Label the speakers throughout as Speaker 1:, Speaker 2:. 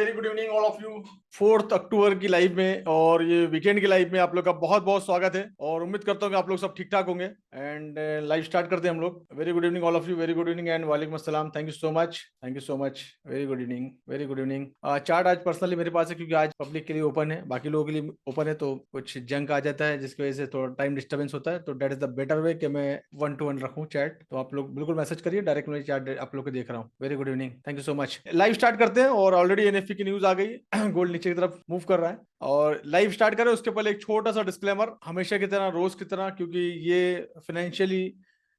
Speaker 1: Very good evening all of you. 4 अक्टूबर की live में और ये वीकेंड की लाइव में आप लोग का बहुत बहुत स्वागत है और उम्मीद करता हूँ कि आप लोग सब ठीक ठाक होंगे। एंड लाइव स्टार्ट करते हैं हम लोग। Very good evening all of you, very good evening and वालेकुम अस्सलाम। Thank you so much, thank you so much. Very good evening, very good evening. Chart आज पर्सनली मेरे पास है क्योंकि आज पब्लिक के लिए ओपन है, बाकी लोगों के लिए ओपन है तो कुछ जंक आ जाता है जिसकी वजह से थोड़ा टाइम डिस्टर्बेंस होता है। तो that is the better way कि मैं 1 to 1 रखूँ चैट। तो आप लोग बिल्कुल मैसेज करिए, डायरेक्ट मैं चैट आप लोग को देख रहा हूँ। Very good evening, thank you so much. Live start करते हैं और ऑलरेडी एनएफपी की न्यूज आ गई। गोल्ड नीचे की तरफ मूव कर रहा है और लाइव स्टार्ट करें उसके पहले एक छोटा सा डिस्क्लेमर, हमेशा की तरह रोज की तरह, क्योंकि ये फाइनेंशियली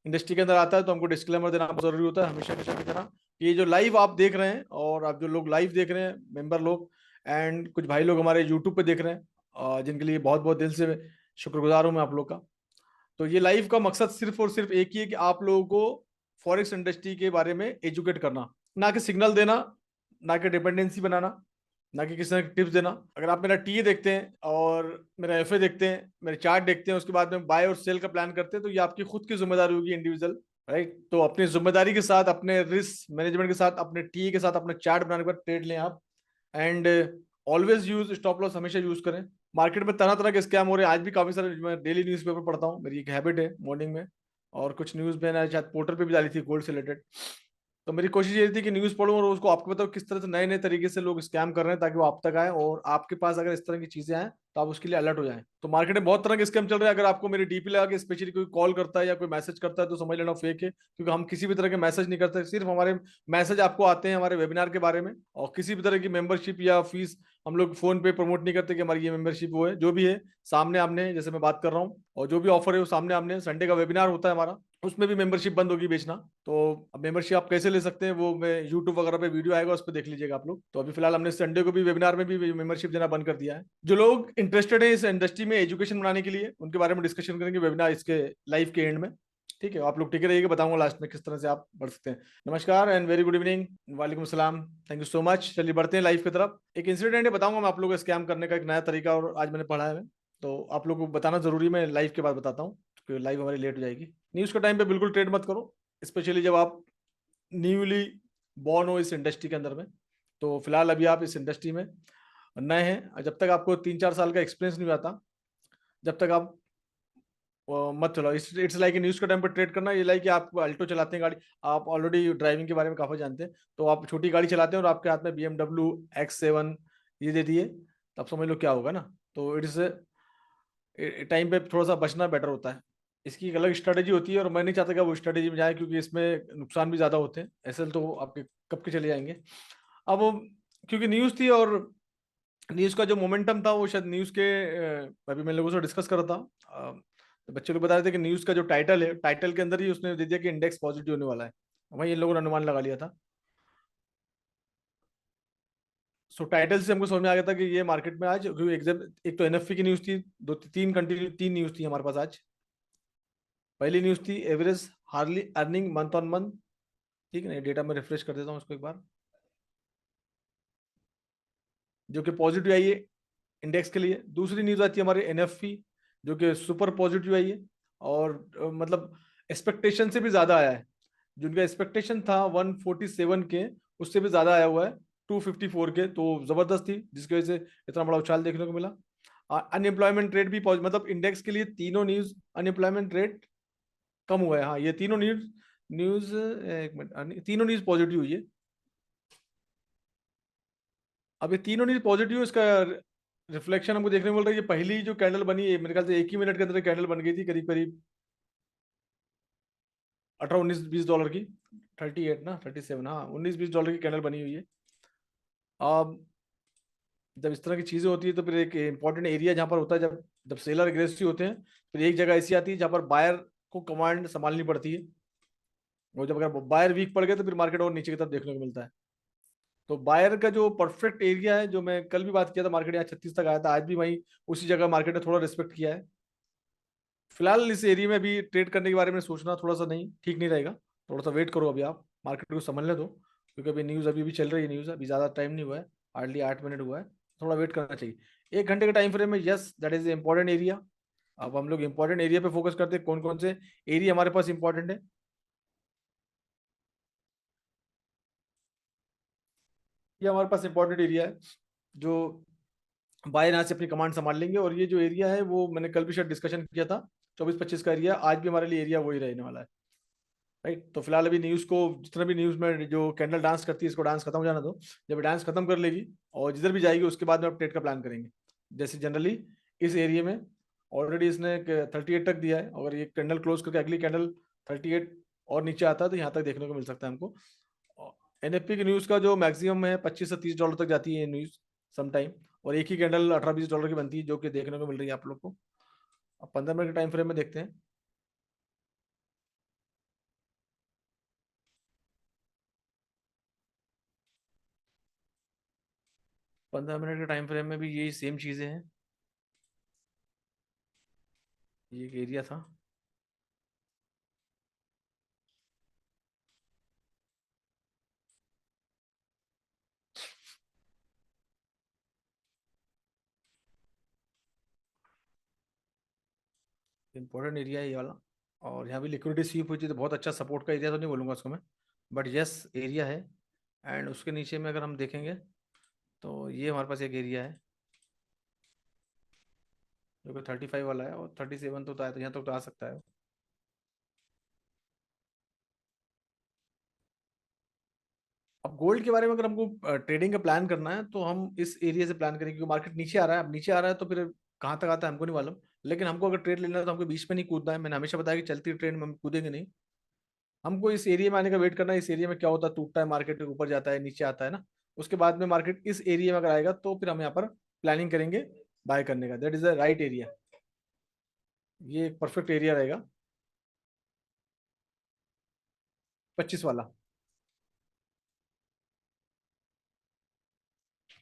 Speaker 1: इंडस्ट्री के अंदर आता है तो हमको डिस्क्लेमर देना जरूरी होता है हमेशा की तरह। ये जो लाइव आप देख रहे हैं और आप जो लोग लाइव देख रहे हैं मेंबर लोग एंड कुछ भाई लोग हमारे यूट्यूब पे देख रहे हैं, जिनके लिए बहुत बहुत दिल से शुक्रगुजार हूं मैं आप लोग का। तो ये लाइव का मकसद सिर्फ और सिर्फ एक ही है कि आप लोगों को फॉरेक्स इंडस्ट्री के बारे में एजुकेट करना, ना कि सिग्नल देना, ना कि डिपेंडेंसी बनाना, ना कि किसी ने टिप्स देना। अगर आप मेरा टी देखते हैं और मेरा एफ देखते हैं, मेरे चार्ट देखते हैं, उसके बाद में बाय और सेल का प्लान करते हैं, तो ये आपकी खुद की जिम्मेदारी होगी इंडिविजुअल, राइट। तो अपनी जिम्मेदारी के साथ, अपने रिस्क मैनेजमेंट के साथ, अपने टी के साथ अपना चार्ट बनाने के बाद ट्रेड लें आप। And always use stop loss, हमेशा यूज करें। मार्केट में तरह तरह के स्कैम हो रहे हैं आज भी, काफी सारे। मैं डेली न्यूज़पेपर पढ़ता हूँ, मेरी एक हैबिट है मॉर्निंग में, और कुछ न्यूज़ मैंने शायद पोर्टल पे भी डाली थी गोल्ड से रिलेटेड। तो मेरी कोशिश ये थी कि न्यूज़ पढूं और उसको आपको बताओ किस तरह से नए नए तरीके से लोग स्कैम कर रहे हैं, ताकि वो आप तक आए और आपके पास अगर इस तरह की चीजें आए तो आप उसके लिए अलर्ट हो जाएं। तो मार्केट में बहुत तरह के स्कैम चल रहे हैं। अगर आपको मेरी डीपी लगा के स्पेशली कोई कॉल करता है या कोई मैसेज करता है तो समझ लेना फेक है, क्योंकि हम किसी भी तरह के मैसेज नहीं करते। सिर्फ हमारे मैसेज आपको आते हैं हमारे वेबिनार के बारे में, और किसी भी तरह की मेंबरशिप या फीस हम लोग फोन पे प्रमोट नहीं करते कि हमारी ये मेंबरशिप वो है। जो भी है सामने आमने, जैसे मैं बात कर रहा हूँ, और जो भी ऑफर है वो सामने आमने। संडे का वेबिनार होता है हमारा, उसमें भी मेंबरशिप बंद होगी बेचना। तो अब मेंबरशिप आप कैसे ले सकते हैं वो मैं यूट्यूब वगैरह पे वीडियो आएगा, उस पर देख लीजिएगा आप लोग। तो अभी फिलहाल हमने संडे को भी वेबिनार में भी मेंबरशिप देना बंद कर दिया है। जो लोग इंटरेस्टेड है इस इंडस्ट्री में एजुकेशन बनाने के लिए, उनके बारे में डिस्कशन करेंगे वेबिनार इसके लाइव के एंड में। ठीक है, आप लोग टिके रहिएगा, बताऊंगा लास्ट में किस तरह से आप बढ़ सकते हैं। नमस्कार एंड वेरी गुड इवनिंग, वालेकुम सलाम, थैंक यू सो मच। चलिए बढ़ते हैं लाइव की तरफ। एक इंसिडेंट है, बताऊंगा मैं आप लोगों को स्कैम करने का एक नया तरीका, और आज मैंने पढ़ा है, तो आप लोगों को बताना जरूरी है। मैं लाइव के बाद बताता हूँ क्योंकि लाइव हमारी लेट हो जाएगी। न्यूज के टाइम पे बिल्कुल ट्रेड मत करो, स्पेशली जब आप न्यूली बॉर्न हो इस इंडस्ट्री के अंदर में। तो फिलहाल अभी आप इस इंडस्ट्री में नए हैं, जब तक आपको 3-4 साल का एक्सपीरियंस नहीं आता, जब तक आप मत चलाओ। इट्स लाइक न्यूज के टाइम पर ट्रेड करना, ये लाइक आप अल्टो चलाते हैं गाड़ी, आप ऑलरेडी ड्राइविंग के बारे में काफी जानते हैं, तो आप छोटी गाड़ी चलाते हैं और आपके हाथ में BMW X7 ये दे दिए, तो आप समझ लो क्या होगा ना। तो इट्स टाइम पे थोड़ा सा बचना बेटर होता है। इसकी एक अलग स्ट्रेटेजी होती है और मैं नहीं चाहता कि वो स्ट्रेटेजी में जाए, क्योंकि इसमें नुकसान भी ज्यादा होते हैं। ऐसे तो आपके कब के चले जाएंगे। अब वो क्योंकि न्यूज थी और न्यूज का जो मोमेंटम था वो शायद न्यूज के अभी मैं लोगों से डिस्कस कर रहा था, तो बच्चे लोग बता रहे थे कि न्यूज का जो टाइटल है, टाइटल के अंदर ही उसने दे दिया कि इंडेक्स पॉजिटिव होने वाला है। वहीं इन लोगों ने अनुमान लगा लिया था। सो टाइटल से हमको समझ में आ गया था कि ये मार्केट में आज, क्योंकि एग्जाम एक तो एनएफपी की न्यूज थी, दो तीन कंटिन्यू 3 न्यूज थी हमारे पास आज। पहली न्यूज थी average hardly earning month on month. ठीक है ना, डेटा में रिफ्रेश कर देता हूँ उसको एक बार, जो कि पॉजिटिव आई है इंडेक्स के लिए। दूसरी न्यूज आती है हमारी एनएफपी, जो कि सुपर पॉजिटिव आई है, और मतलब एक्सपेक्टेशन से भी ज्यादा आया है। जो उनका एक्सपेक्टेशन था 147 के, उससे भी ज्यादा आया हुआ है 254 के। तो जबरदस्त थी, जिसकी वजह से इतना बड़ा उछाल देखने को मिला। अनएम्प्लॉयमेंट रेट भी मतलब इंडेक्स के लिए तीनों न्यूज अनएम्प्लॉयमेंट रेट कम हुआ है। हाँ, ये तीनों न्यूज न्यूज एक मिनट, तीनों न्यूज पॉजिटिव हुई है। अब ये तीनों न्यूज पॉजिटिव है, इसका रिफ्लेक्शन हमको देखने को मिल रहा है। ये पहली जो कैंडल बनी है मेरे ख्याल से 1 ही मिनट के अंदर कैंडल बन गई थी, करीब करीब 18-19-20 डॉलर की। 38 ना 37, हाँ 19-20 डॉलर की कैंडल बनी हुई है। अब जब इस तरह की चीजें होती है तो फिर एक इंपॉर्टेंट एरिया जहां पर होता है, जब जब सेलर एग्रेसिव होते हैं, फिर एक जगह ऐसी आती है जहां पर बायर को कमांड संभालनी पड़ती है। और जब अगर बायर वीक पड़ गए तो फिर मार्केट और नीचे की तरफ देखने को मिलता है। तो बायर का जो परफेक्ट एरिया है, जो मैं कल भी बात किया था, मार्केट यहाँ 36 तक आया था, आज भी वही उसी जगह मार्केट ने थोड़ा रिस्पेक्ट किया है। फिलहाल इस एरिया में भी ट्रेड करने के बारे में सोचना थोड़ा सा नहीं ठीक नहीं रहेगा। थोड़ा सा वेट करो, अभी आप मार्केट को समझने दो, क्योंकि अभी न्यूज़ अभी भी चल रही है। न्यूज़ अभी ज़्यादा टाइम नहीं हुआ है, हार्डली 8 मिनट हुआ है। थोड़ा वेट करना चाहिए। 1 घंटे के टाइम फ्रेम में, yes that is important area. अब हम लोग इंपॉर्टेंट एरिया पे फोकस करते हैं। कौन कौन से एरिया हमारे पास इंपॉर्टेंट है। ये हमारे पास इंपॉर्टेंट एरिया है जो बाय यहाँ से अपनी कमांड संभाल लेंगे। और ये जो एरिया है वो मैंने कल भी शायद डिस्कशन किया था, 24-25 का एरिया, आज भी हमारे लिए एरिया वही रहने वाला है। राइट, तो फिलहाल अभी न्यूज को, जितना भी न्यूज में जो कैंडल डांस करती है, इसको डांस खत्म हो जाना दो। जब डांस खत्म कर लेगी और जिधर भी जाएगी उसके बाद में अपडेट का प्लान करेंगे। जैसे जनरली इस एरिया में ऑलरेडी इसने 38 तक दिया है, अगर ये कैंडल क्लोज करके अगली कैंडल 38 और नीचे आता है तो यहाँ तक देखने को मिल सकता है हमको। एनएफपी की न्यूज का जो मैक्सिमम है $25 से $30 तक जाती है ये न्यूज समटाइम, और एक ही कैंडल $18-20 की बनती है, जो कि देखने को मिल रही है आप लोग को। अब 15 मिनट के टाइम फ्रेम में देखते हैं। 15 मिनट के टाइम फ्रेम में भी यही सेम चीजें हैं। ये एक एरिया था। इंपॉर्टेंट एरिया है ये वाला। और यहाँ भी लिक्विडिटी स्वीप हुई थी, तो बहुत अच्छा सपोर्ट का एरिया तो नहीं बोलूंगा उसको मैं, बट यस एरिया है। एंड उसके नीचे में अगर हम देखेंगे तो ये हमारे पास एक एरिया है जो कि 35 वाला है, और 37 तो आया, तो यहाँ तक तो आ सकता है। अब गोल्ड के बारे में अगर हमको ट्रेडिंग का प्लान करना है तो हम इस एरिया से प्लान करेंगे, क्योंकि मार्केट नीचे आ रहा है। अब नीचे आ रहा है तो फिर कहाँ तक आता है हमको नहीं मालूम, लेकिन हमको अगर ट्रेड लेना है तो हमको बीच में नहीं कूदना है। मैंने हमेशा बताया कि चलती ट्रेड में हम कूदेंगे नहीं, हमको इस एरिया में आने का वेट करना है। इस एरिया में क्या होता है, टूटता है मार्केट, ऊपर जाता है नीचे आता है ना, उसके बाद में मार्केट इस एरिया में अगर आएगा तो फिर हम यहाँ पर प्लानिंग करेंगे बाय करने का। That is the right area, ये एक परफेक्ट एरिया रहेगा, 25 वाला।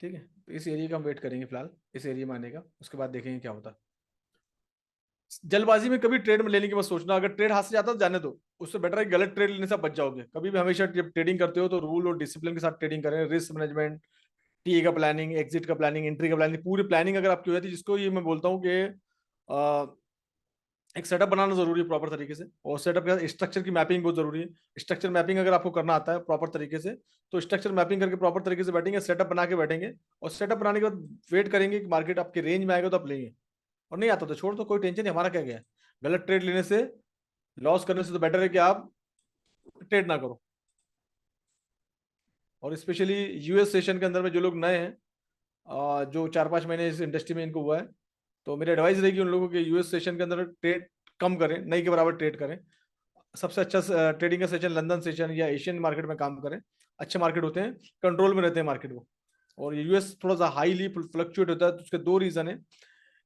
Speaker 1: ठीक है, तो इस एरिया का हम वेट करेंगे फिलहाल, इस एरिया में आने का, उसके बाद देखेंगे क्या होता है। जल्दबाजी में कभी ट्रेड में लेने की मत सोचना, अगर ट्रेड हाथ से जाता है तो जाने दो, उससे बेटर है गलत ट्रेड लेने से आप बच जाओगे। कभी भी हमेशा जब ट्रेडिंग करते हो तो रूल और डिसिप्लिन के साथ ट्रेडिंग करें। रिस्क मैनेजमेंट, टीए का प्लानिंग, एग्जिट का प्लानिंग, एंट्री का प्लानिंग, पूरी प्लानिंग अगर आपकी हो जाती है, जिसको ये मैं बोलता हूँ कि एक सेटअप बनाना जरूरी है प्रॉपर तरीके से, और सेटअप के साथ स्ट्रक्चर की मैपिंग बहुत जरूरी है। स्ट्रक्चर मैपिंग अगर आपको करना आता है प्रॉपर तरीके से, तो स्ट्रक्चर मैपिंग करके प्रॉपर तरीके से बैठेंगे, सेटअप बना के बैठेंगे, और सेटअप बनाने के बाद वेट करेंगे कि मार्केट आपके रेंज में आएगा तो आप लेंगे, और नहीं आता तो छोड़ दो, कोई टेंशन नहीं, हमारा क्या गया है। गलत ट्रेड लेने से, लॉस करने से तो बेटर है कि आप ट्रेड ना करो। और स्पेशली यूएस सेशन के अंदर में जो लोग नए हैं, जो 4-5 महीने इस इंडस्ट्री में इनको हुआ है, तो मेरी एडवाइस रहेगी उन लोगों के यूएस सेशन के अंदर ट्रेड कम करें, नहीं के बराबर ट्रेड करें। सबसे अच्छा ट्रेडिंग का सेशन लंदन सेशन या एशियन मार्केट में काम करें, अच्छे मार्केट होते हैं, कंट्रोल में रहते हैं मार्केट वो। और ये यूएस थोड़ा सा हाईली फ्लक्चुएट होता है, तो उसके दो रीजन है।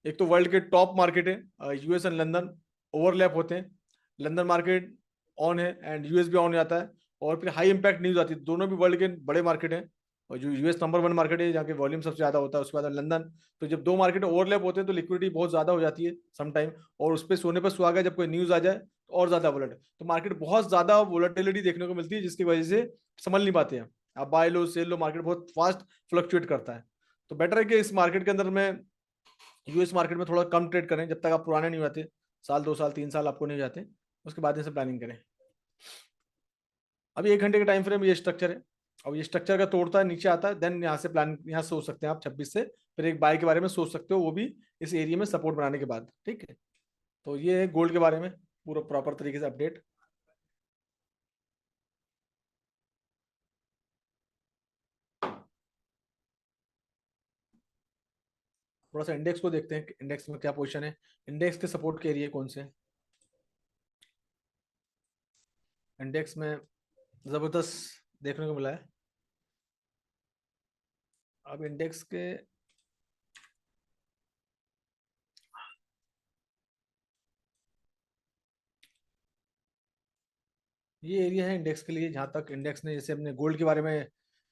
Speaker 1: एक तो वर्ल्ड के टॉप मार्केट है यूएस एंड लंदन, ओवरलैप होते हैं, लंदन मार्केट ऑन है एंड यूएस भी ऑन हो जाता है, और फिर हाई इंपैक्ट न्यूज आती है। दोनों भी वर्ल्ड के बड़े मार्केट हैं, और जो यूएस नंबर 1 मार्केट है जहाँ के वॉल्यूम सबसे ज्यादा होता है, उसके बाद लंदन। तो जब दो मार्केट ओवरलैप होते हैं तो लिक्विडिटी बहुत ज्यादा हो जाती है समटाइम, और उस पर सोने पर सुहागा, जब कोई न्यूज आ जाए तो और ज्यादा वोलेट, तो मार्केट बहुत ज्यादा वोलेटिलिटी देखने को मिलती है, जिसकी वजह से संभल नहीं पाते हैं। आप बाय लो सेल लो, मार्केट बहुत फास्ट फ्लक्चुएट करता है। तो बेटर है कि इस मार्केट के अंदर में, यूएस मार्केट में थोड़ा कम ट्रेड करें जब तक आप पुराने नहीं हो जाते, साल 2 साल 3 साल आपको नहीं हो जाते, उसके बाद से प्लानिंग करें। अभी 1 घंटे का टाइम फ्रेम ये स्ट्रक्चर है, और ये स्ट्रक्चर का तोड़ता है नीचे आता है, देन यहाँ से प्लान, यहाँ से सोच सकते हैं आप 26 से, फिर एक बाय के बारे में सोच सकते हो, वो भी इस एरिया में सपोर्ट बनाने के बाद। ठीक है, तो ये है गोल्ड के बारे में पूरा प्रॉपर तरीके से अपडेट। थोड़ा सा इंडेक्स को देखते हैं, इंडेक्स में क्या पोजीशन है, इंडेक्स के सपोर्ट के एरिया कौन से हैं। इंडेक्स में जबरदस्त देखने को मिला है। अब इंडेक्स के, ये एरिया है इंडेक्स के लिए, जहां तक इंडेक्स ने, जैसे हमने गोल्ड के बारे में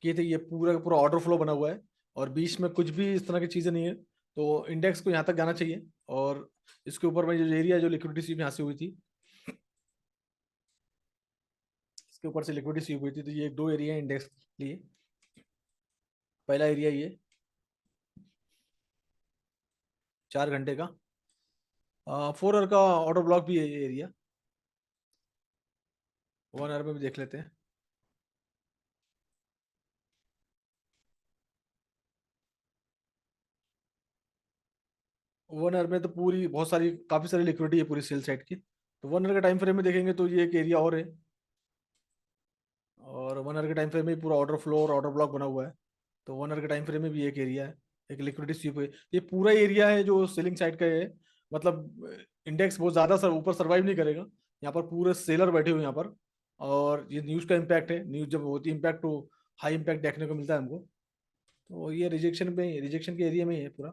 Speaker 1: किए थे, ये पूरा का पूरा ऑर्डर फ्लो बना हुआ है, और बीच में कुछ भी इस तरह की चीजें नहीं है, तो इंडेक्स को यहाँ तक जाना चाहिए। और इसके ऊपर में जो एरिया, जो लिक्विडिटी स्वीप यहाँ से हुई थी, इसके ऊपर से लिक्विडिटी स्वीप हुई थी, तो ये दो एरिया है इंडेक्स के लिए। पहला एरिया ये 4 घंटे का, 4 आवर का ऑर्डर ब्लॉक भी है ये एरिया, 1 आवर में भी देख लेते हैं। वन ईयर में तो पूरी बहुत सारी काफी सारी लिक्विडिटी है पूरी सेल साइड की। तो वन ईयर के टाइम फ्रेम में देखेंगे तो ये एक एरिया और है। और वन ईयर के टाइम फ्रेम में पूरा ऑर्डर फ्लो और ऑर्डर ब्लॉक बना हुआ है। तो वन ईयर के टाइम फ्रेम में भी एक एरिया है, एक लिक्विडिटी स्वीप है। ये पूरा एरिया है जो सेलिंग साइड का है। मतलब इंडेक्स बहुत ज्यादा सर ऊपर सर्वाइव नहीं करेगा। यहाँ पर पूरे सेलर बैठे हुए हैं यहाँ पर। और ये न्यूज का इम्पैक्ट है, न्यूज जब होती है इम्पैक्ट तो हाई इम्पैक्ट देखने को मिलता है हमको। तो ये रिजेक्शन के एरिया में ही है पूरा।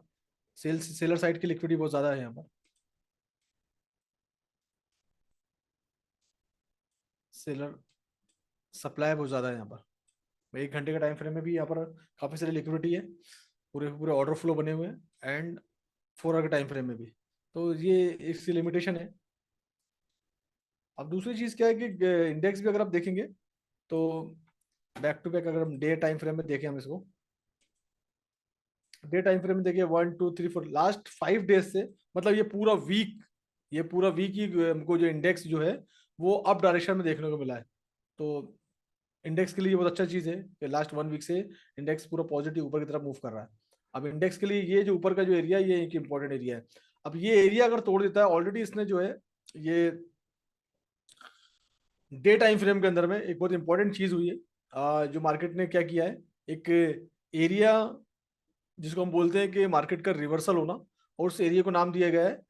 Speaker 1: सेलर साइड की लिक्विडिटी बहुत ज्यादा है यहाँ पर। सेलर सप्लाई बहुत ज्यादा है यहाँ पर। एक घंटे के टाइम फ्रेम में भी यहाँ पर काफी सारी लिक्विडिटी है। पूरे पूरे ऑर्डर फ्लो बने हुए हैं एंड 4 आवर के टाइम फ्रेम में भी। तो ये इसकी लिमिटेशन है। अब दूसरी चीज क्या है कि इंडेक्स भी अगर आप देखेंगे तो बैक टू बैक अगर हम डे टाइम फ्रेम में देखें, हम इसको डे टाइम फ्रेम में देखिए 1 2 3 4 लास्ट 5 डेज से, मतलब ये पूरा वीक ही हमको जो इंडेक्स जो है वो अप डायरेक्शन में देखने को मिला है। तो इंडेक्स के लिए बहुत अच्छा चीज है कि लास्ट 1 वीक से इंडेक्स पूरा पॉजिटिव ऊपर की तरफ मूव कर रहा है। अब इंडेक्स के लिए ये जो ऊपर का जो एरिया है ये एक इंपॉर्टेंट एरिया है। अब ये एरिया अगर तोड़ देता है ऑलरेडी इसने जो है ये डे टाइम फ्रेम के अंदर में एक बहुत इंपॉर्टेंट चीज हुई है। जो मार्केट ने क्या किया है, एक एरिया जिसको हम बोलते हैं कि मार्केट का रिवर्सल होना, और उस एरिया को नाम दिया गया है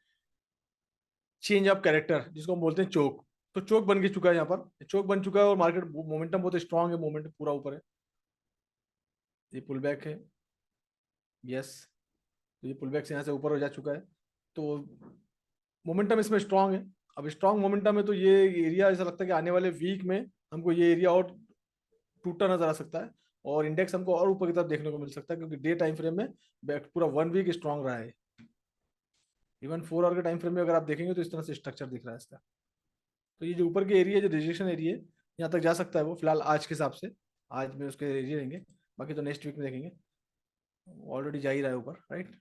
Speaker 1: चेंज ऑफ कैरेक्टर, जिसको हम बोलते हैं चोक। तो चोक बन के चुका है यहाँ पर, चोक बन चुका है और मार्केट मोमेंटम बहुत स्ट्रांग है, मोमेंटम पूरा ऊपर है। ये पुल बैक है। यस। तो ये पुल बैक से यहाँ से ऊपर हो जा चुका है। तो मोमेंटम इसमें स्ट्रांग है। अब स्ट्रांग मोमेंटम है तो ये एरिया ऐसा लगता है कि आने वाले वीक में हमको ये एरिया और टूटा नजर आ सकता है। और इंडेक्स हमको और ऊपर की तरफ देखने को मिल सकता है क्योंकि डे टाइम फ्रेम में पूरा 1 वीक स्ट्रांग रहा है। इवन 4 आवर के टाइम फ्रेम में अगर आप देखेंगे तो इस तरह से स्ट्रक्चर दिख रहा है इसका। तो ये जो ऊपर के एरिया जो रिजेक्शन एरिया है यहाँ तक जा सकता है वो, फिलहाल आज के हिसाब से। आज में उसके एरिया रहेंगे, बाकी तो नेक्स्ट वीक में देखेंगे। ऑलरेडी जा ही रहा है ऊपर, राइट।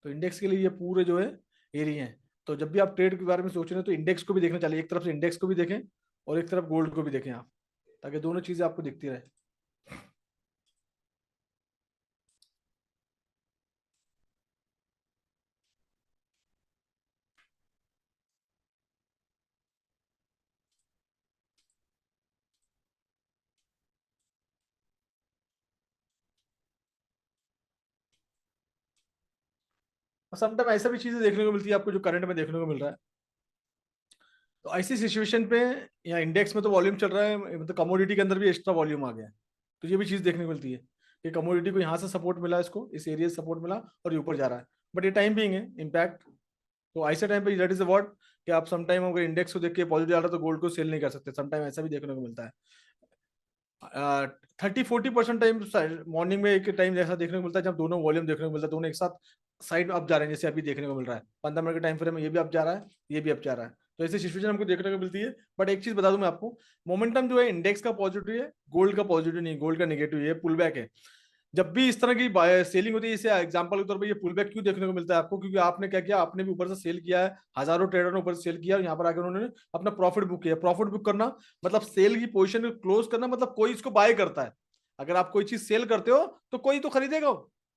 Speaker 1: तो इंडेक्स के लिए ये पूरे जो है एरिया हैं। तो जब भी आप ट्रेड के बारे में सोच रहे हैं तो इंडेक्स को भी देखना चाहिए, एक तरफ से इंडेक्स को भी देखें और एक तरफ गोल्ड को भी देखें आप, ताकि दोनों चीजें आपको दिखती रहे। और समटाइम ऐसा भी चीजें देखने को मिलती है आपको जो करंट में देखने को मिल रहा है। तो ऐसी सिचुएशन पे या इंडेक्स में तो वॉल्यूम चल रहा है, मतलब कमोडिटी के अंदर भी एक्स्ट्रा वॉल्यूम आ गया है। तो ये भी चीज देखने को मिलती है कि कमोडिटी को यहाँ से सपोर्ट मिला, इसको इस एरिया से सपोर्ट मिला और ये ऊपर जा रहा है। बट ये टाइम बिंग है इम्पैक्ट। तो ऐसे टाइम पे दैट इज व्हाट कि आप समटाइम अगर इंडेक्स को देख के पॉजिटिव आ रहा है तो गोल्ड को सेल नहीं कर सकते, समटाइम ऐसा भी देखने को मिलता है। 30-40% टाइम मॉर्निंग में एक टाइम ऐसा देखने को मिलता है जब दोनों वॉल्यूम देखने को मिलता है, दोनों एक साथ साइड अप जा रहे हैं, जैसे अभी देखने को मिल रहा है 15 मिनट के टाइम फ्रेम में ये भी अप जा रहा है, ये भी अप जा रहा है। तो ऐसी सिचुएशन हमको देखने को मिलती है। बट एक चीज बता दूं मैं आपको, मोमेंटम जो है इंडेक्स का पॉजिटिव है, गोल्ड का पॉजिटिव नहीं, गोल्ड का नेगेटिव है, पुल बैक है। जब भी इस तरह की सेलिंग होती है, इसे एग्जांपल के तौर पे ये पुल बैक क्यों देखने को मिलता है आपको, क्योंकि आपने क्या किया, आपने भी ऊपर से सेल किया है, हजारों ट्रेडर ने ऊपर से सेल किया और यहाँ पर आकर उन्होंने अपना प्रॉफिट बुक किया। प्रॉफिट बुक करना मतलब सेल की पोजीशन को क्लोज करना, मतलब कोई इसको बाय करता है। अगर आप कोई चीज सेल करते हो तो कोई तो खरीदेगा।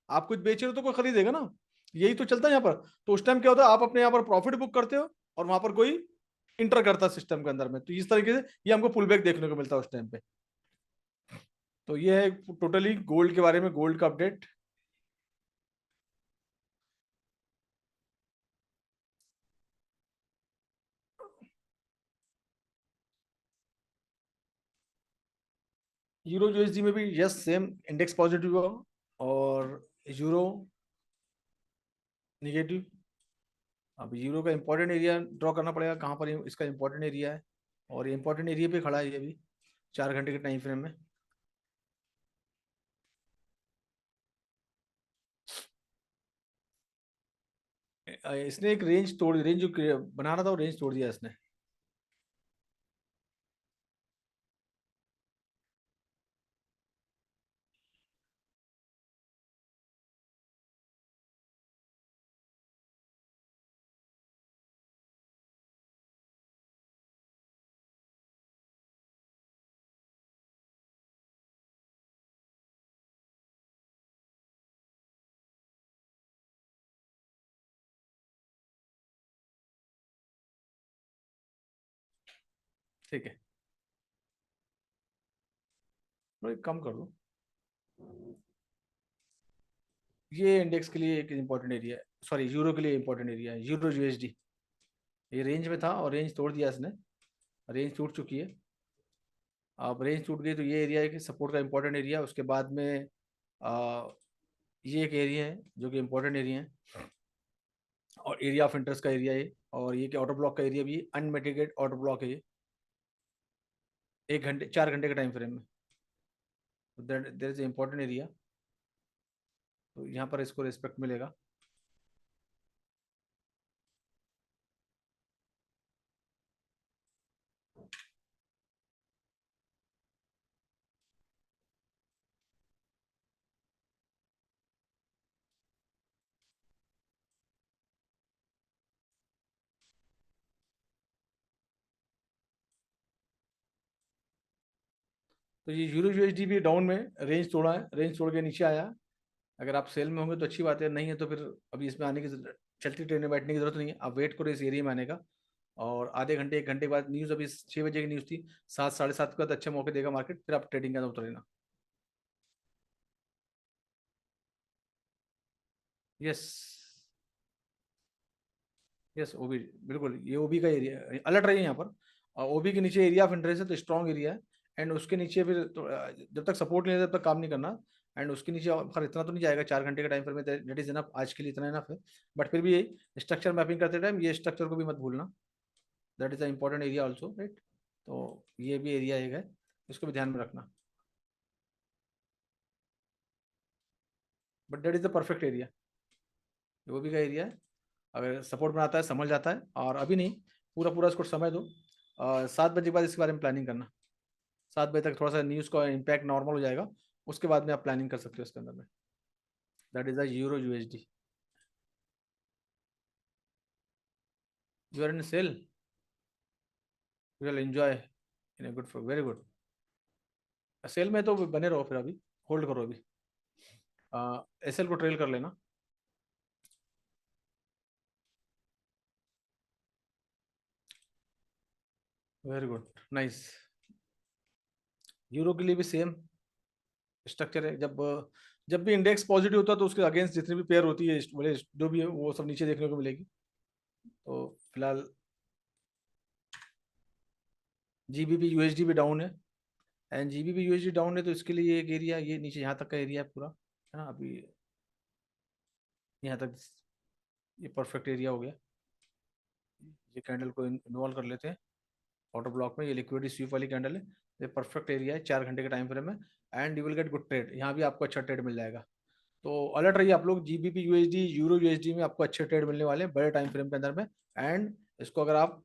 Speaker 1: आप कुछ बेच रहे हो तो कोई खरीदेगा ना। यही तो चलता है यहाँ पर। तो उस टाइम क्या होता है, आप अपने यहाँ पर प्रॉफिट बुक करते हो और वहां पर कोई इंटर करता है सिस्टम के अंदर में, तो इस तरीके से ये हमको पुल बैक देखने को मिलता है उस टाइम पे। तो ये है टोटली गोल्ड के बारे में, गोल्ड का अपडेट। यूरो यूएसडी में भी यस सेम, इंडेक्स पॉजिटिव हुआ और यूरो निगेटिव। अब यूरो का इंपॉर्टेंट एरिया ड्रॉ करना पड़ेगा, कहाँ पर इसका इंपॉर्टेंट एरिया है। और ये इंपॉर्टेंट एरिया पे खड़ा है ये भी 4 घंटे के टाइम फ्रेम में। इसने एक रेंज तोड़, रेंज जो बना रहा था वो रेंज तोड़ दिया इसने। ठीक है, तो एक कम कर दो। ये इंडेक्स के लिए एक इंपॉर्टेंट एरिया है, सॉरी यूरो के लिए इंपॉर्टेंट एरिया है, यूरो यूएसडी। ये रेंज में था और रेंज तोड़ दिया इसने, रेंज टूट चुकी है। अब रेंज टूट गई तो ये एरिया है कि सपोर्ट का इंपॉर्टेंट एरिया। उसके बाद में आ, ये एक एरिया है जो कि इंपॉर्टेंट एरिया है, और एरिया ऑफ इंटरेस्ट का एरिया है। और ये कि ऑटो ब्लॉक का एरिया भी अनमिटिगेट ऑटो ब्लॉक है ये, 1 घंटे 4 घंटे के टाइम फ्रेम में। देर इज इंपॉर्टेंट एरिया, तो यहाँ पर इसको रिस्पेक्ट मिलेगा। तो ये यूरो यूएसडी भी डाउन में रेंज तोड़ा है, रेंज तोड़ के नीचे आया है। अगर आप सेल में होंगे तो अच्छी बात है, नहीं है तो फिर अभी इसमें आने की चलती ट्रेन में बैठने की जरूरत नहीं है, आप वेट करो इस एरिया में आने का। और आधे घंटे 1 घंटे के बाद न्यूज़, अभी 6 बजे की न्यूज़ थी, 7 साढ़े 7 के बाद अच्छे मौके देगा मार्केट, फिर आप ट्रेडिंग के अंदर उतरेना। यस, यस ओबी, बिल्कुल ये ओबी का एरिया है, अलर्ट रही है यहाँ पर। ओबी के नीचे एरिया ऑफ इंटरेस्ट है तो स्ट्रॉन्ग एरिया है। एंड उसके नीचे फिर तो, जब तक सपोर्ट नहीं है तब तक काम नहीं करना। एंड उसके नीचे खैर इतना तो नहीं जाएगा, 4 घंटे के टाइम पर में, डेट इज इनफ, आज के लिए इतना इनफ है। बट फिर भी स्ट्रक्चर मैपिंग करते टाइम ये स्ट्रक्चर को भी मत भूलना, that is a important area also, right. तो ये भी एरिया एक है, इसको भी ध्यान में रखना। But that is the perfect area, वो भी का एरिया है। अगर सपोर्ट बनाता है, संभल जाता है, और अभी नहीं, पूरा पूरा इसको समय दो। 7 बजे के बाद इसके बारे में प्लानिंग करना। 7 बजे तक थोड़ा सा न्यूज़ का इम्पैक्ट नॉर्मल हो जाएगा, उसके बाद में आप प्लानिंग कर सकते हो इसके अंदर में। That is the euro USD. You are in sell, you will enjoy in a good, very good. Sell में तो बने रहो, फिर अभी होल्ड करो अभी, एसएल को ट्रेल कर लेना। Very good, nice. यूरो के लिए भी सेम स्ट्रक्चर है। जब जब भी इंडेक्स पॉजिटिव होता है तो उसके अगेंस्ट जितनी भी पेयर होती है, बोले जो भी है, वो सब नीचे देखने को मिलेगी। तो फिलहाल जीबीपी यूएसडी भी डाउन है, एंड जीबीपी यूएसडी डाउन है, तो इसके लिए एक एरिया, ये नीचे यहाँ तक का एरिया है पूरा, है ना। अभी यहाँ तक ये परफेक्ट एरिया हो गया। ये कैंडल को इन्वॉल्व कर लेते हैं ऑटो ब्लॉक में, ये लिक्विडिटी स्वीप वाली कैंडल है। ये परफेक्ट एरिया है 4 घंटे के टाइम फ्रेम में, and you will get good trade, यहाँ भी आपको अच्छा ट्रेड मिल जाएगा। तो अलर्ट रहिए आप लोग, जीबीपी यूएसडी यूरो यूएसडी में आपको अच्छे ट्रेड मिलने वाले हैं बड़े टाइम फ्रेम के अंदर में। एंड इसको अगर आप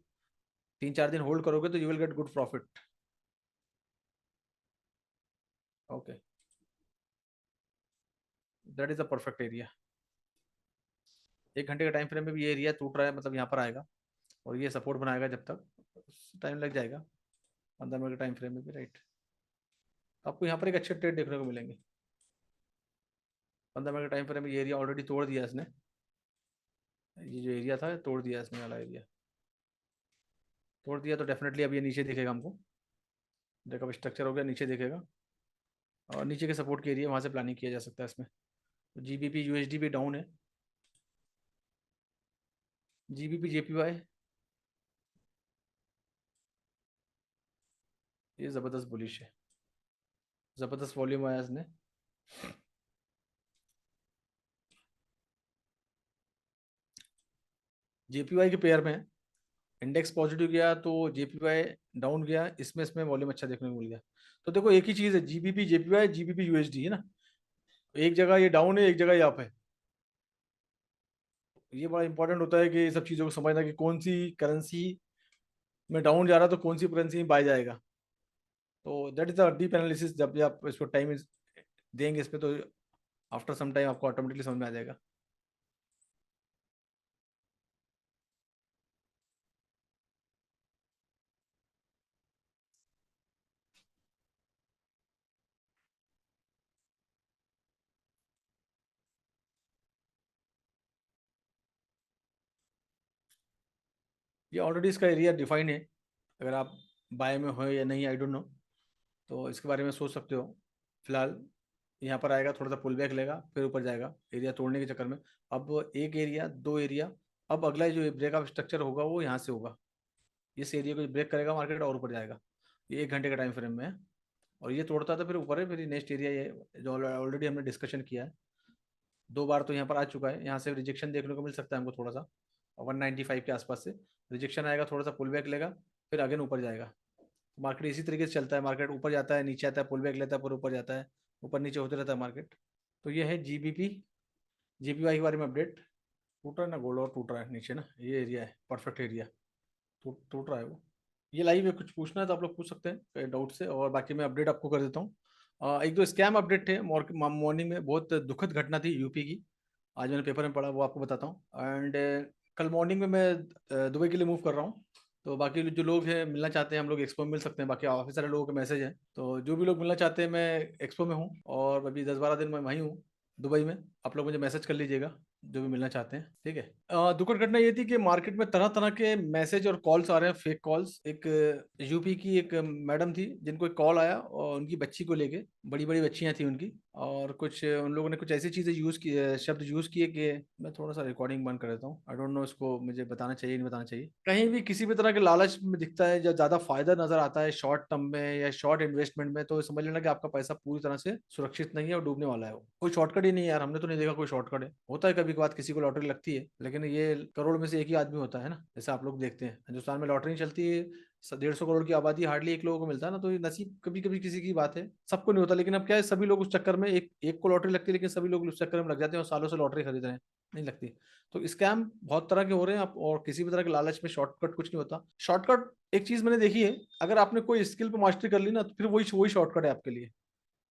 Speaker 1: 3 4 दिन होल्ड करोगे तो you will get good profit. Okay, that is the perfect area. 1 घंटे के टाइम फ्रेम में भी ये एरिया टूट रहा है, मतलब यहाँ पर आएगा और ये सपोर्ट बनाएगा, जब तक टाइम लग जाएगा, 15 मिनट के टाइम फ्रेम में भी, राइट। आपको यहाँ पर एक अच्छे ट्रेड देखने को मिलेंगे। 15 मिनट के टाइम फ्रेम में ये एरिया ऑलरेडी तोड़ दिया इसने, ये जो एरिया था तोड़ दिया इसने, वाला एरिया तोड़ दिया, तो डेफिनेटली अब ये नीचे दिखेगा हमको। देखो अब स्ट्रक्चर हो गया, नीचे दिखेगा, और नीचे के सपोर्ट के एरिया वहाँ से प्लानिंग किया जा सकता है इसमें। तो जीबीपी यूएसडी भी डाउन है, जीबीपी जेपीवाई ये ज़बरदस्त बुलिश है, ज़बरदस्त वॉल्यूम आया इसने। जेपीवाई के पेयर में इंडेक्स पॉजिटिव गया तो जेपीवाई डाउन गया, इसमें इसमें वॉल्यूम अच्छा देखने को मिल गया। तो देखो एक ही चीज़ है, जीबीपी जेपीवाई जीबीपी यूएसडी, है ना। एक जगह ये डाउन है, एक जगह ये अप है। ये बड़ा इंपॉर्टेंट होता है कि ये सब चीज़ों को समझना कि कौन सी करेंसी में डाउन जा रहा है तो कौन सी करेंसी में बाय जाएगा। तो that is the deep analysis, जब भी आप इसको टाइम देंगे इसमें, तो आफ्टर सम टाइम आपको ऑटोमेटिकली समझ में आ जाएगा। ये ऑलरेडी इसका एरिया डिफाइन है। अगर आप बाय में हो या नहीं, आई डोंट नो, तो इसके बारे में सोच सकते हो। फिलहाल यहाँ पर आएगा, थोड़ा सा पुल बैक लेगा, फिर ऊपर जाएगा एरिया तोड़ने के चक्कर में। अब एक एरिया, दो एरिया, अब अगला जो ब्रेक ऑफ स्ट्रक्चर होगा वो यहाँ से होगा। इस एरिया को ब्रेक करेगा मार्केट और ऊपर जाएगा। ये 1 घंटे का टाइम फ्रेम में है, और ये तोड़ता था फिर ऊपर है, फिर नेक्स्ट एरिया ये जो ऑलरेडी हमने डिस्कशन किया है 2 बार, तो यहाँ पर आ चुका है। यहाँ से रिजेक्शन देखने को मिल सकता है हमको थोड़ा सा, 195 के आसपास से रिजेक्शन आएगा, थोड़ा सा पुल बैक लेगा, फिर अगेन ऊपर जाएगा। मार्केट इसी तरीके से चलता है, मार्केट ऊपर जाता है, नीचे आता है, पुल बैक लेता है, फिर ऊपर जाता है, ऊपर नीचे होते रहता है मार्केट। तो ये है जीबीपी, जीपीवाई के बारे में अपडेट। टूट रहा है ना गोल्ड, और टूट रहा है नीचे ना, ये एरिया है परफेक्ट एरिया, टूट रहा है वो। ये लाइव है, कुछ पूछना है तो आप लोग पूछ सकते हैं डाउट से, और बाकी मैं अपडेट आपको कर देता हूँ। एक दो स्कैम अपडेट थे मॉर्निंग में, बहुत दुखद घटना थी यूपी की, आज मैंने पेपर में पढ़ा, वो आपको बताता हूँ। एंड कल मॉर्निंग में मैं दुबई के लिए मूव कर रहा हूँ, तो बाकी जो लोग हैं मिलना चाहते हैं हम लोग एक्सपो में मिल सकते हैं, बाकी काफ़ी सारे लोगों के मैसेज हैं, तो जो भी लोग मिलना चाहते हैं, मैं एक्सपो में हूँ और अभी 10-12 दिन में वहीं हूँ दुबई में। आप लोग मुझे मैसेज कर लीजिएगा जो भी मिलना चाहते हैं, ठीक है। दुखद घटना ये थी कि मार्केट में तरह तरह के मैसेज और कॉल्स आ रहे हैं, फेक कॉल्स। एक यूपी की एक मैडम थी जिनको एक कॉल आया, और उनकी बच्ची को लेके, बड़ी बड़ी बच्चियां थी उनकी, और कुछ उन लोगों ने कुछ ऐसी चीजें यूज की, शब्द यूज किए कि मैं थोड़ा सा रिकॉर्डिंग बंद कर देता हूँ, आई डोंट नो इसको मुझे बताना चाहिए नहीं बताना चाहिए। कहीं भी किसी भी तरह के लालच में दिखता है या ज्यादा फायदा नजर आता है शॉर्ट टर्म में या शॉर्ट इन्वेस्टमेंट में, तो समझ लेना कि आपका पैसा पूरी तरह से सुरक्षित नहीं है और डूबने वाला है। वो कोई शॉर्टकट ही नहीं है यार, हमने तो नहीं देखा कोई शॉर्टकट है। होता है कभी कभार किसी को लॉटरी लगती है, लेकिन ये करोड़ में से एक ही आदमी होता है ना, जैसे आप लोग देखते हैं हिंदुस्तान में लॉटरी नहीं चलती है, 150 करोड़ की आबादी, हार्डली एक लोगों को मिलता है ना, तो ये नसीब कभी कभी किसी की बात है, सबको नहीं होता। लेकिन अब क्या है, सभी लोग उस चक्कर में, एक एक को लॉटरी लगती है लेकिन सभी लोग उस चक्कर में लग जाते हैं और सालों से लॉटरी खरीद रहे हैं, नहीं लगती। तो स्कैम बहुत तरह के हो रहे हैं आप, और किसी भी तरह के लालच में शॉर्टकट कुछ नहीं होता। शॉर्टकट एक चीज मैंने देखी है, अगर आपने कोई स्किल पे मास्टरी कर ली ना, तो फिर वही वही शॉर्टकट है आपके लिए।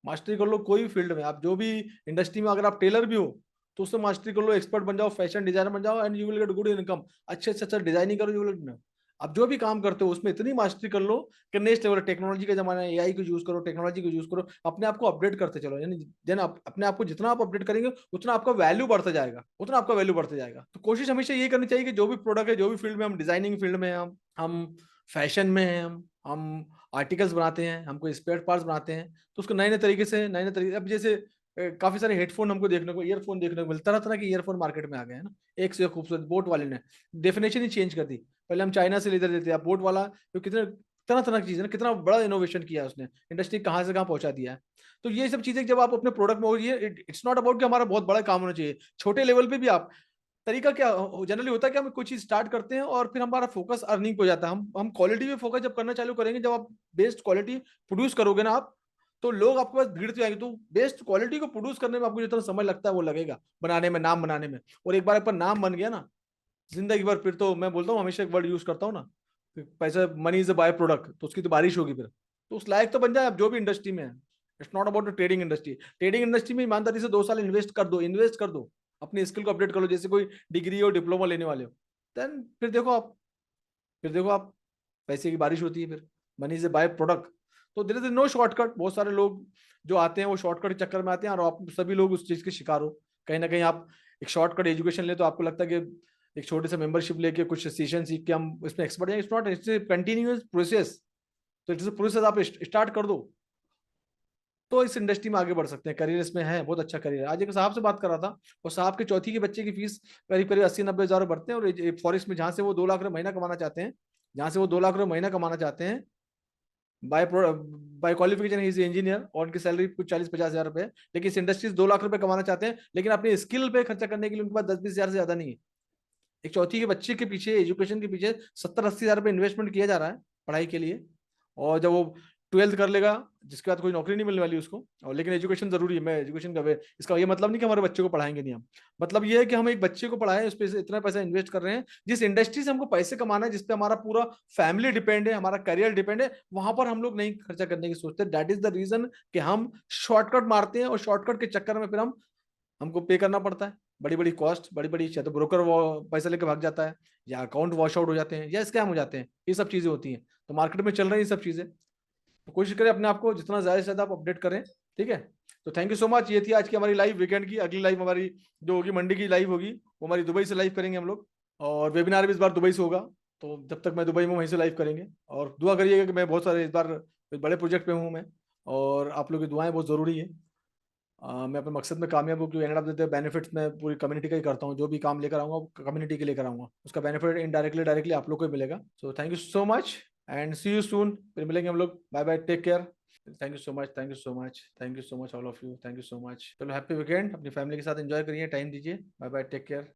Speaker 1: मास्टरी कर लो कोई भी फील्ड में, आप जो भी इंडस्ट्री में, अगर आप टेलर भी हो तो उससे मास्टरी कर लो, एक्सपर्ट बन जाओ, फैशन डिजाइनर बन जाओ, and you will get good income. अच्छे से अच्छा डिजाइनिंग करो, यू विल। आप जो भी काम करते हो उसमें इतनी मास्टरी कर लो कि नेक्स्ट लेवल। टेक्नोलॉजी का जमाना है, एआई को यूज करो, टेक्नोलॉजी को यूज करो, अपने आप को अपडेट करते चलो, यानी देन आप अपने आप को जितना आप अपडेट करेंगे उतना आपका वैल्यू बढ़ता जाएगा, उतना आपका वैल्यू बढ़ता जाएगा। तो कोशिश हमेशा ये करनी चाहिए कि जो भी प्रोडक्ट है, जो भी फील्ड में, हम डिजाइनिंग फील्ड में हैं, हम फैशन में हैं, हम आर्टिकल्स बनाते हैं, हमको स्पेयर पार्ट्स बनाते हैं, तो उसको नए नए तरीके से, नए नए तरीके, अब जैसे काफी सारे हेडफोन हमको देखने को, ईयरफोन देखने को मिलता, तरह तरह के ईयरफोन मार्केट में आ गए हैं ना, एक से एक खूबसूरत। बोट वाले ने डेफिनेशन ही चेंज कर दी, पहले हम चाइना से लेते थे, अब बोट वाला जो कितने तरह तरह की चीजें ना, कितना बड़ा इनोवेशन किया है उसने, इंडस्ट्री कहाँ से कहाँ पहुंचा दिया है। तो ये सब चीजें जब आप अपने प्रोडक्ट में होगी, इट्स नॉट अबाउट कि हमारा बहुत बड़ा काम होना चाहिए, छोटे लेवल पे भी आप, तरीका क्या जनरली होता है कि हम कोई चीज स्टार्ट करते हैं और फिर हमारा फोकस अर्निंग पे हो जाता है। हम क्वालिटी पे फोकस जब करना चालू करेंगे, जब आप बेस्ट क्वालिटी प्रोड्यूस करोगे ना आप, तो लोग आपके पास भीड़ तो आएंगे। तो बेस्ट क्वालिटी को प्रोड्यूस करने में आपको जितना समय लगता है वो लगेगा, बनाने में, नाम बनाने में। और एक बार पर नाम बन गया ना, जिंदगी भर, फिर तो मैं बोलता हूँ, हमेशा एक वर्ड यूज करता हूँ ना, पैसा, money is a by product, तो उसकी तो बारिश होगी फिर। तो उस लायक तो बन जाए आप जो भी इंडस्ट्री में है। It's not about trading industry. Trading industry में ईमानदारी से 2 साल इन्वेस्ट कर दो, इन्वेस्ट कर दो, अपनी स्किल को अपडेट कर लो, जैसे कोई डिग्री और डिप्लोमा लेने वाले हो, देन फिर देखो आप पैसे की बारिश होती है फिर, मनी से बाय प्रोडक्ट। तो देयर इज नो शॉर्टकट। बहुत सारे लोग जो आते हैं वो शॉर्टकट के चक्कर में आते हैं, और आप सभी लोग उस चीज के शिकार हो। कहीं ना कहीं आप एक शॉर्टकट एजुकेशन ले तो आपको लगता है कि एक छोटे से मेंबरशिप लेके कुछ सेशन सीख के हम इसमें एक्सपर्ट हैं। It's not, it's continuous process. तो इट्स प्रोसेस, आप स्टार्ट कर दो तो इस इंडस्ट्री में आगे बढ़ सकते हैं। करियर इसमें है, बहुत अच्छा करियर है। आज एक साहब से बात कर रहा था, और साहब के चौथी के बच्चे की फीस करीब करीब 80-90 हज़ार बढ़ते हैं, और फॉरेस्ट में, जहां से वो 2 लाख रुपए महीना कमाना चाहते हैं, जहां से वो 2 लाख रुपए महीना कमाना चाहते हैं, by by qualification he is engineer, और उनकी सैलरी कुछ 40-50 हज़ार रुपए है। लेकिन इस इंडस्ट्री से 2 लाख रुपए कमाना चाहते हैं, लेकिन अपने स्किल पे खर्चा करने के लिए उनके पास 10-20 हज़ार से ज्यादा नहीं है। एक चौथी के बच्चे के पीछे, एजुकेशन के पीछे 70-80 हज़ार रुपए इन्वेस्टमेंट किया जा रहा है पढ़ाई के लिए। और जब वो 12th कर लेगा, जिसके बाद कोई नौकरी नहीं मिलने वाली उसको, और लेकिन एजुकेशन जरूरी है। मैं एजुकेशन का इसका ये मतलब नहीं कि हमारे बच्चे को पढ़ाएंगे नहीं हम, मतलब ये है कि हम एक बच्चे को पढ़ाएं, उस पर इतना पैसा इन्वेस्ट कर रहे हैं, जिस इंडस्ट्री से हमको पैसे कमाना है, जिसपे हमारा पूरा फैमिली डिपेंड है, हमारा करियर डिपेंड है, वहां पर हम लोग नहीं खर्चा करने की सोचते। दैट इज द रीजन कि हम शॉर्टकट मारते हैं, और शॉर्टकट के चक्कर में फिर हमको पे करना पड़ता है बड़ी बड़ी कॉस्ट, बड़ी बड़ी, या तो ब्रोकर वो पैसा लेके भाग जाता है, या अकाउंट वॉश आउट हो जाते हैं, या स्कैम हो जाते हैं। ये सब चीजें होती हैं, तो मार्केट में चल रही है ये सब चीजें। तो कोशिश करें अपने आप को जितना ज्यादा से ज्यादा आप अपडेट करें, ठीक है। तो थैंक यू सो मच। ये थी आज की हमारी लाइव वीकेंड की। अगली लाइव हमारी जो होगी मंडे की लाइव होगी, वो हमारी दुबई से लाइव करेंगे हम लोग, और वेबिनार भी इस बार दुबई से होगा। तो जब तक मैं दुबई में वहीं से लाइव करेंगे, और दुआ करिएगा कि मैं बहुत सारे इस बार बड़े प्रोजेक्ट पे हूँ मैं, और आप लोगों की दुआएं बहुत ज़रूरी है। मैं अपने मकसद में कामयाब हूँ, क्योंकि end of the day benefits मैं पूरी कम्युनिटी का ही करता हूँ। जो भी काम लेकर आऊँगा वो कम्युनिटी के लेकर आऊँगा, उसका बेनिफिट इनडायरेक्टली डायरेक्टली आप लोग को ही मिलेगा। So thank you so much and see you soon. फिर मिलेंगे हम लोग। Bye bye, take care. Thank you so much, thank you so much, thank you so much all of you, thank you so much. चलो happy weekend, अपनी family के साथ enjoy करिए, time दीजिए। Bye bye, take care.